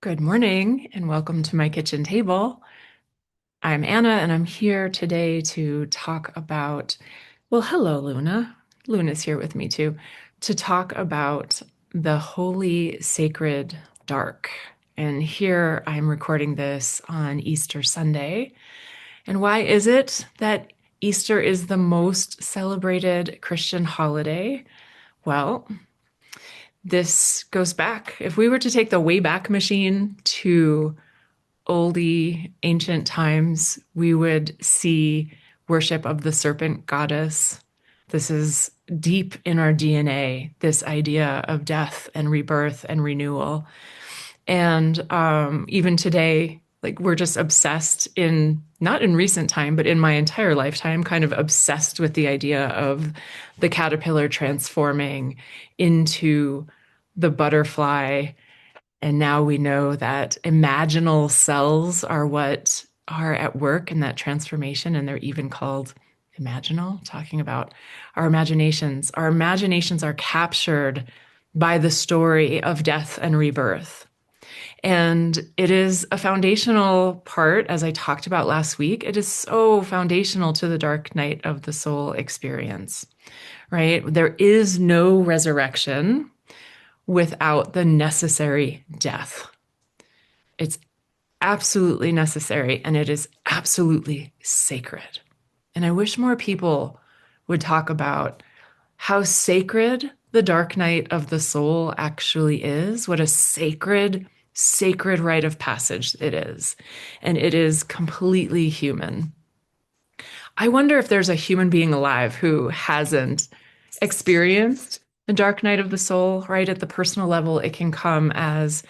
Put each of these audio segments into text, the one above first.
Good morning and welcome to my kitchen table. I'm Anna and I'm here today to talk about, well, hello, Luna. Luna's here with me too, to talk about the holy, sacred dark. And here I'm recording this on Easter Sunday. And why is it that Easter is the most celebrated Christian holiday? Well, this goes back. If we were to take the Wayback Machine to oldie ancient times, we would see worship of the serpent goddess. This is deep in our DNA, this idea of death and rebirth and renewal. And even today, like we're just obsessed not in recent time, but in my entire lifetime, kind of obsessed with the idea of the caterpillar transforming into the butterfly, and now we know that imaginal cells are what are at work in that transformation, and they're even called imaginal, talking about our imaginations. Our imaginations are captured by the story of death and rebirth. And it is a foundational part, as I talked about last week. It is so foundational to the dark night of the soul experience, right? There is no resurrection without the necessary death. It's absolutely necessary and it is absolutely sacred. And I wish more people would talk about how sacred the dark night of the soul actually is, what a sacred, sacred rite of passage it is. And it is completely human. I wonder if there's a human being alive who hasn't experienced the dark night of the soul, right? At the personal level, it can come as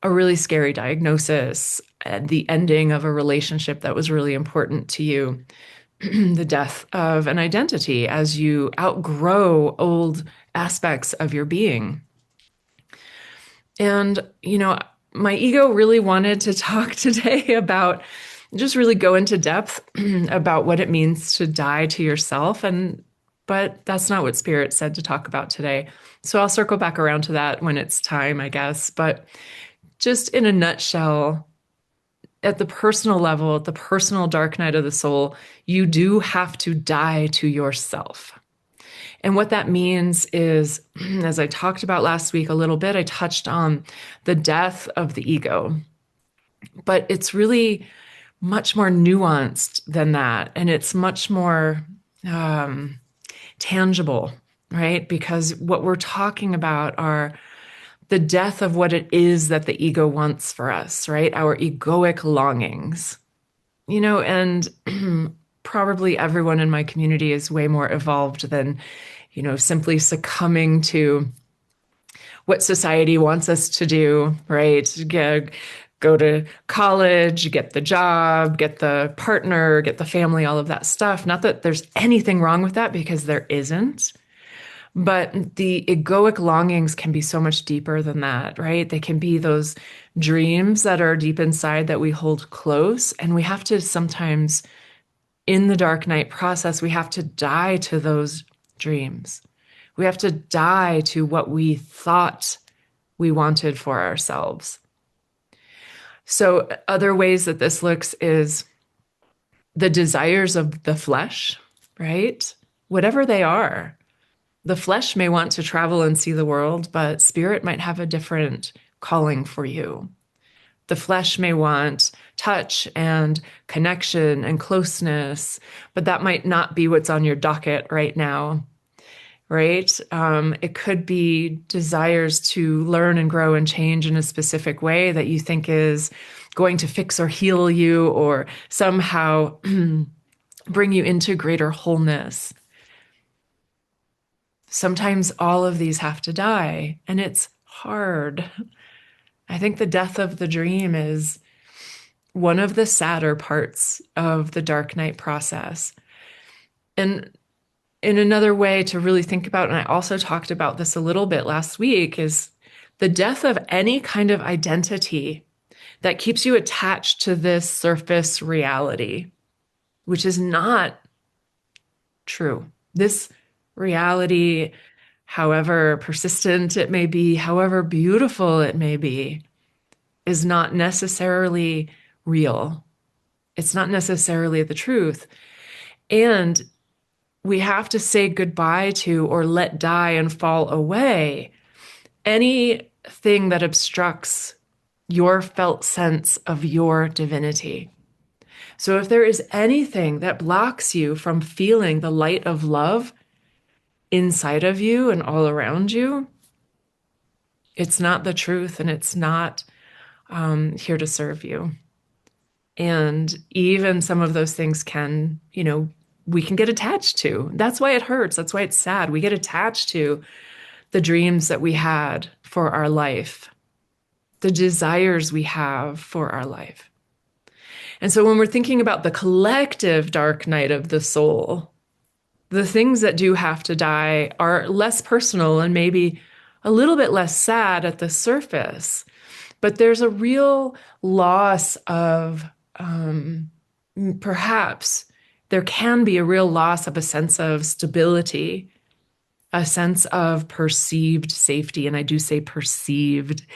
a really scary diagnosis, the ending of a relationship that was really important to you, the death of an identity as you outgrow old aspects of your being. And, my ego really wanted to talk today about just really go into depth about what it means to die to yourself. But that's not what Spirit said to talk about today. So I'll circle back around to that when it's time, I guess. But just in a nutshell, at the personal level, at the personal dark night of the soul, you do have to die to yourself. And what that means is, as I talked about last week a little bit, I touched on the death of the ego. But it's really much more nuanced than that. And it's much more tangible, right? Because what we're talking about are the death of what it is that the ego wants for us, right? Our egoic longings, and probably everyone in my community is way more evolved than, simply succumbing to what society wants us to do, right? Go to college, get the job, get the partner, get the family, all of that stuff. Not that there's anything wrong with that, because there isn't. But the egoic longings can be so much deeper than that, right? They can be those dreams that are deep inside that we hold close. And we have to sometimes, in the dark night process, we have to die to those dreams. We have to die to what we thought we wanted for ourselves. So other ways that this looks is the desires of the flesh, right? Whatever they are. The flesh may want to travel and see the world, but spirit might have a different calling for you. The flesh may want touch and connection and closeness, but that might not be what's on your docket right now, right? It could be desires to learn and grow and change in a specific way that you think is going to fix or heal you or somehow bring you into greater wholeness. Sometimes all of these have to die, and it's hard. I think the death of the dream is one of the sadder parts of the dark night process. And in another way to really think about, and I also talked about this a little bit last week, is the death of any kind of identity that keeps you attached to this surface reality, which is not true. This reality, however persistent it may be, however beautiful it may be, is not necessarily real. It's not necessarily the truth. And we have to say goodbye to or let die and fall away anything that obstructs your felt sense of your divinity. So if there is anything that blocks you from feeling the light of love inside of you and all around you, it's not the truth and it's not here to serve you. And even some of those things can, we can get attached to. That's why it hurts. That's why it's sad. We get attached to the dreams that we had for our life, the desires we have for our life. And so when we're thinking about the collective dark night of the soul, the things that do have to die are less personal and maybe a little bit less sad at the surface. But there's a real loss of, perhaps there can be a real loss of a sense of stability, a sense of perceived safety. And I do say perceived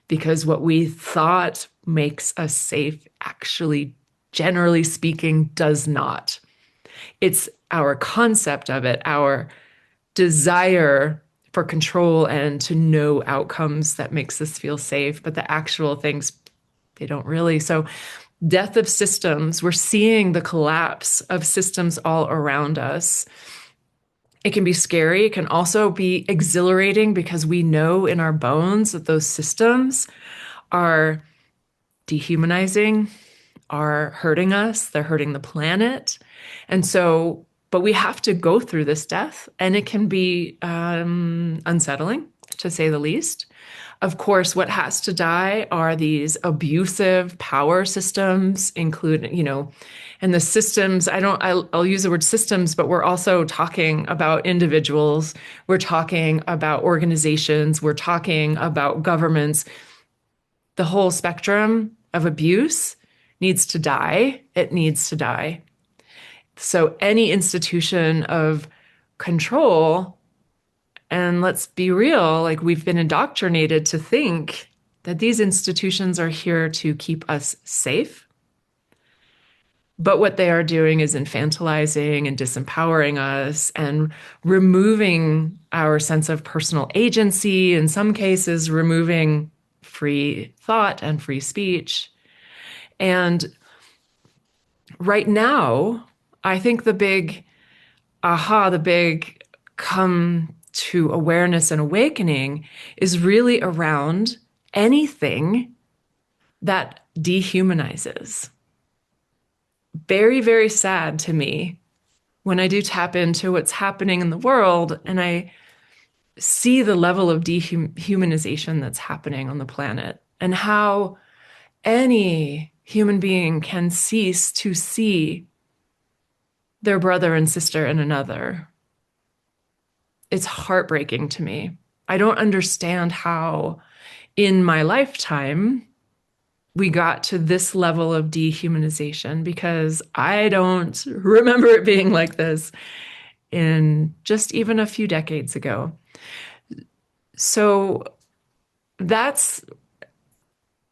because what we thought makes us safe actually, generally speaking, does not. It's our concept of it, our desire for control and to know outcomes that makes us feel safe. But the actual things, they don't really. So, death of systems, we're seeing the collapse of systems all around us. It can be scary. It can also be exhilarating because we know in our bones that those systems are dehumanizing, are hurting us, they're hurting the planet. And so, but we have to go through this death, and it can be unsettling, to say the least. Of course, what has to die are these abusive power systems, including, and the systems, I'll use the word systems, but we're also talking about individuals. We're talking about organizations. We're talking about governments. The whole spectrum of abuse needs to die. It needs to die. So any institution of control, and let's be real, like we've been indoctrinated to think that these institutions are here to keep us safe. But what they are doing is infantilizing and disempowering us and removing our sense of personal agency, in some cases, removing free thought and free speech. And right now, I think the big come to awareness and awakening is really around anything that dehumanizes. Very, very sad to me when I do tap into what's happening in the world and I see the level of dehumanization that's happening on the planet and how any human being can cease to see their brother and sister in another. It's heartbreaking to me. I don't understand how in my lifetime we got to this level of dehumanization because I don't remember it being like this in just even a few decades ago. So that's,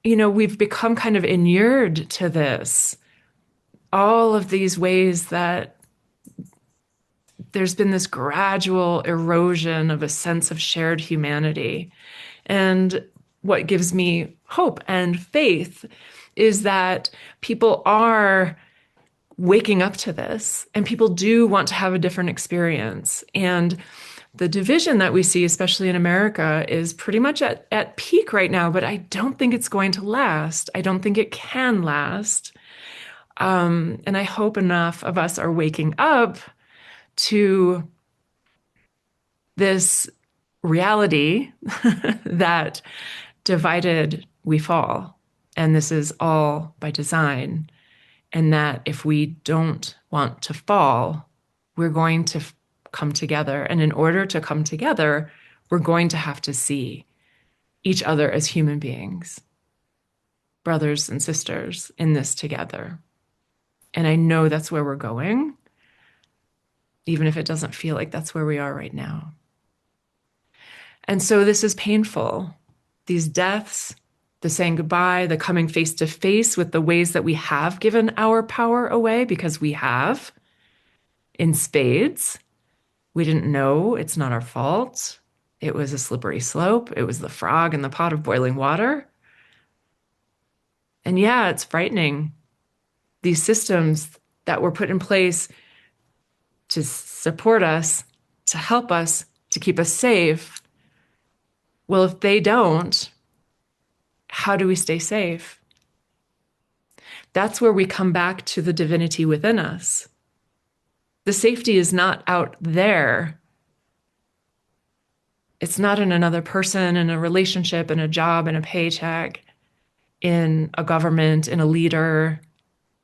we've become kind of inured to this. All of these ways that there's been this gradual erosion of a sense of shared humanity. And what gives me hope and faith is that people are waking up to this and people do want to have a different experience. And the division that we see, especially in America, is pretty much at peak right now, but I don't think it's going to last. I don't think it can last. And I hope enough of us are waking up to this reality that divided we fall. And this is all by design. And that if we don't want to fall, we're going to come together. And in order to come together, we're going to have to see each other as human beings, brothers and sisters in this together. And I know that's where we're going, even if it doesn't feel like that's where we are right now. And so this is painful. These deaths, the saying goodbye, the coming face to face with the ways that we have given our power away, because we have in spades. We didn't know, it's not our fault. It was a slippery slope. It was the frog in the pot of boiling water. And yeah, it's frightening. These systems that were put in place to support us, to help us, to keep us safe. Well, if they don't, how do we stay safe? That's where we come back to the divinity within us. The safety is not out there. It's not in another person, in a relationship, in a job, in a paycheck, in a government, in a leader.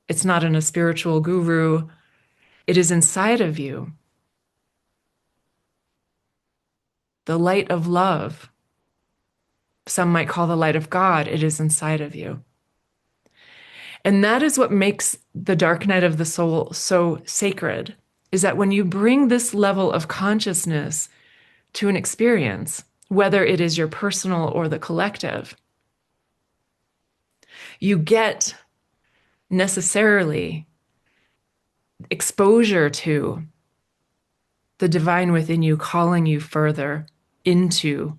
It's not in a spiritual guru. It is inside of you. The light of love. Some might call the light of God. It is inside of you. And that is what makes the dark night of the soul so sacred, is that when you bring this level of consciousness to an experience, whether it is your personal or the collective, you get necessarily exposure to the divine within you calling you further into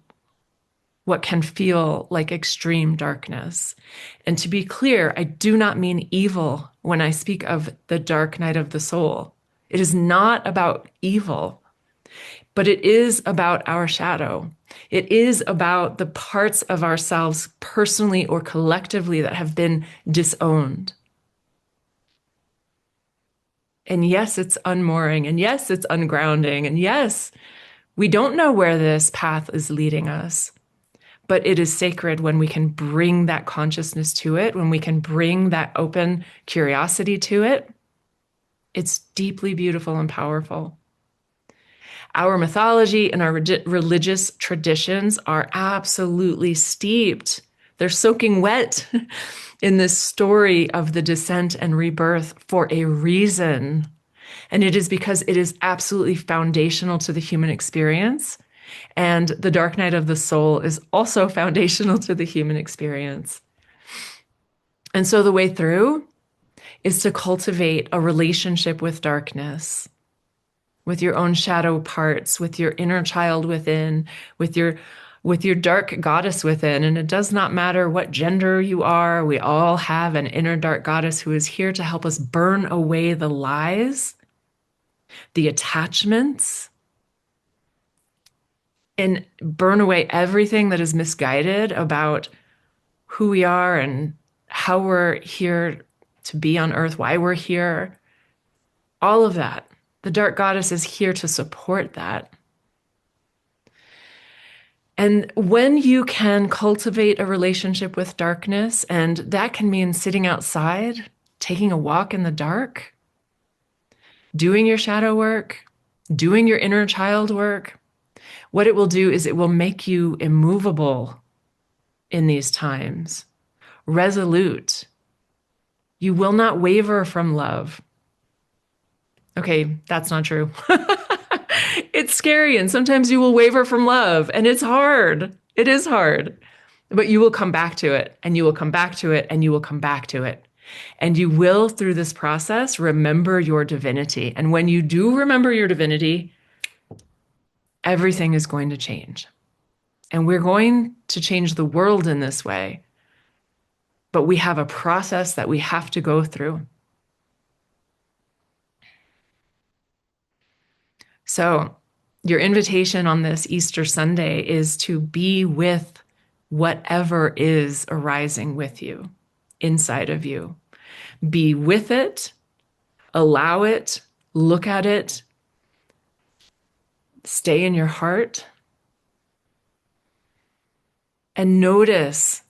what can feel like extreme darkness. And to be clear, I do not mean evil when I speak of the dark night of the soul. It is not about evil, but it is about our shadow. It is about the parts of ourselves, personally or collectively, that have been disowned. And yes, it's unmooring. And yes, it's ungrounding. And yes, we don't know where this path is leading us. But it is sacred when we can bring that consciousness to it, when we can bring that open curiosity to it. It's deeply beautiful and powerful. Our mythology and our religious traditions are absolutely steeped. They're soaking wet in this story of the descent and rebirth for a reason. And it is because it is absolutely foundational to the human experience. And the dark night of the soul is also foundational to the human experience. And so the way through is to cultivate a relationship with darkness, with your own shadow parts, with your inner child within, with your dark goddess within. And it does not matter what gender you are. We all have an inner dark goddess who is here to help us burn away the lies, the attachments, and burn away everything that is misguided about who we are and how we're here to be on earth, why we're here, all of that. The dark goddess is here to support that. And when you can cultivate a relationship with darkness, and that can mean sitting outside, taking a walk in the dark, doing your shadow work, doing your inner child work, what it will do is it will make you immovable in these times, resolute. You will not waver from love. Okay, that's not true. It's scary, and sometimes you will waver from love, and it's hard. It is hard. But you will come back to it, and you will come back to it, and you will come back to it. And you will, through this process, remember your divinity. And when you do remember your divinity, everything is going to change. And we're going to change the world in this way. But we have a process that we have to go through. So, your invitation on this Easter Sunday is to be with whatever is arising with you, inside of you. Be with it, allow it, look at it, stay in your heart, and notice,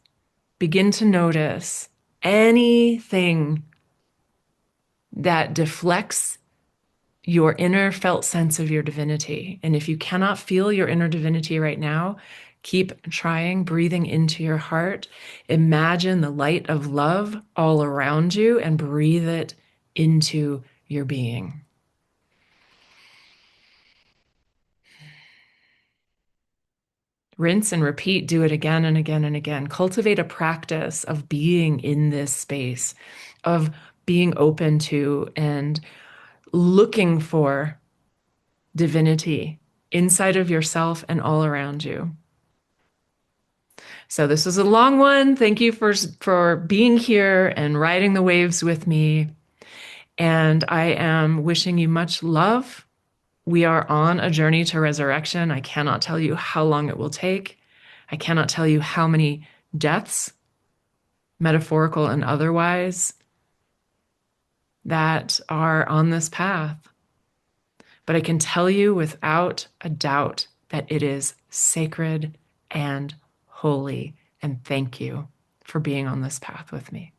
begin to notice anything that deflects your inner felt sense of your divinity. And if you cannot feel your inner divinity right now, keep trying, breathing into your heart. Imagine the light of love all around you and breathe it into your being. Rinse and repeat, do it again and again and again. Cultivate a practice of being in this space, of being open to and looking for divinity inside of yourself and all around you. So this was a long one. Thank you for being here and riding the waves with me. And I am wishing you much love. We are on a journey to resurrection. I cannot tell you how long it will take. I cannot tell you how many deaths, metaphorical and otherwise, that are on this path. But I can tell you without a doubt that it is sacred and holy. And thank you for being on this path with me.